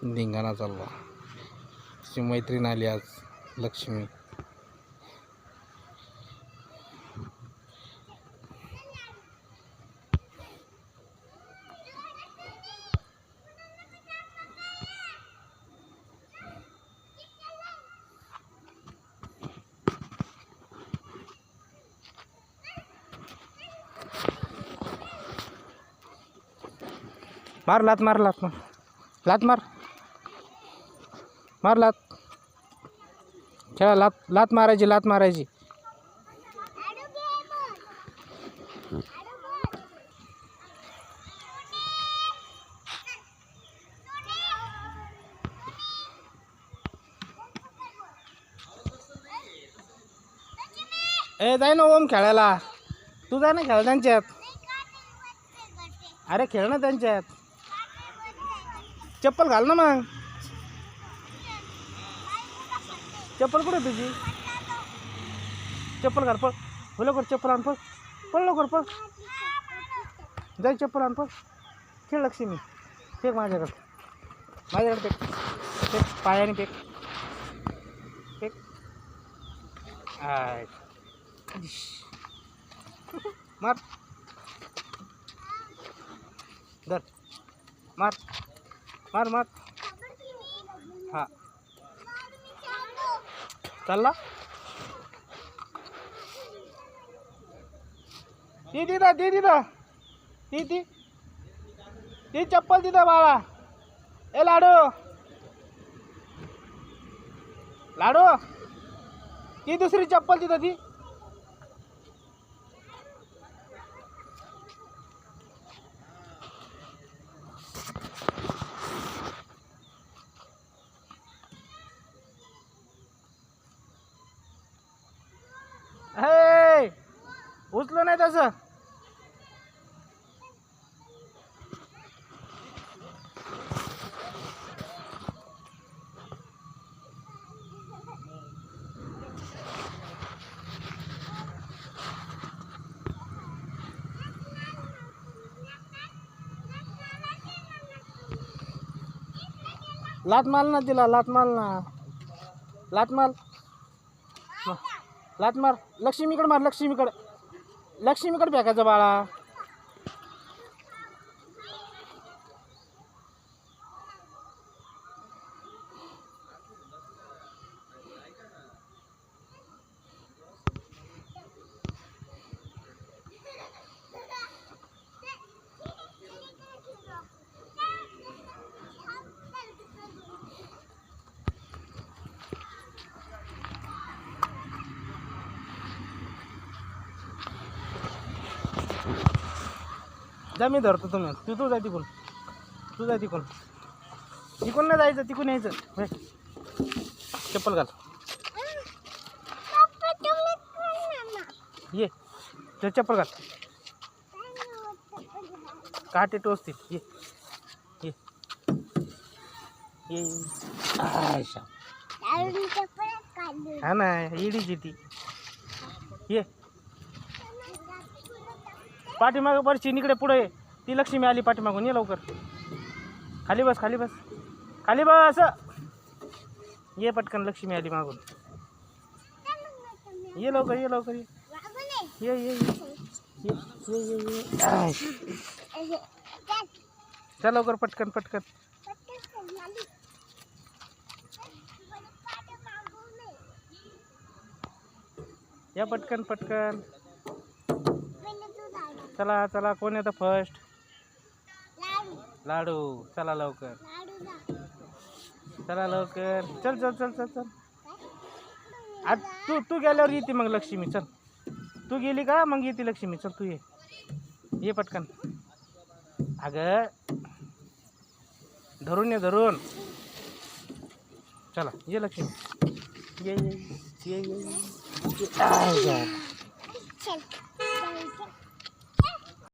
धिंगाणा चालला. तिची मैत्रीण आली आज, लक्ष्मी. मार लात, मार लात, मार लात, मार मार लात. खेळा, लात लात मारायची, लात मारायची. ए जाय ना ओम खेळायला. तू जाय ना खेळ त्यांच्यात. अरे खेळ ना त्यांच्यात. चप्पल घाल ना मग. चप्पल कुठे तुझी? चप्पल घाल, पळ हो लवकर. चप्पल आण, पळ पळ लवकर, पळ जाय. चप्पल आण, पळ. खेळ लक्ष्मी. फेक माझ्याकडे, माझ्याकडे फेक. फेक पायाने फेक. फेक. आय मार. धर, मार मार मार. हा चालला. ती तिथं, ती तिथं, ती ती ती चप्पल तिथं बाळा. ए लाडू, लाडू, ती दुसरी चप्पल तिथं. ती हे उचलो नाही तसं. लात माल ना तिला, लात माल ना, लात माल, लात मार. लक्ष्मीकडे मार, लक्ष्मीकडे, लक्ष्मीकडे फेकायचं बाळा. जा मी धरतो तुम्ही. तू जाय तिकून, तू जाय तिकून. तिकून नाही जायचं, तिकून यायचं. चप्पल घाल. ये ते चप्पल घाल. काटे टोचतील. ये ये ये. हा ना, इडीची ती. ये पाठीमागं बरं, चिनीकडे पुढे ये. ती लक्ष्मी आली पाठीमागून. ये लवकर. खाली बस, खाली बस, खाली बस. ये पटकन, लक्ष्मी आली मागून. ये लवकर, ये लवकर, ये ये ये ये ये ये. चल लवकर, पटकन पटकन. या पटकन पटकन. चला चला, कोण येतं फर्स्ट? लाडू. चला लवकर, चला लवकर. चल चल चल चल चल. आज तू गेल्यावर येते मग लक्ष्मी. चल, तू गेली का मग येते लक्ष्मी. चल तू ये पटकन. अगं धरून ये, धरून. चला ये लक्ष्मी. ये ये ये ये.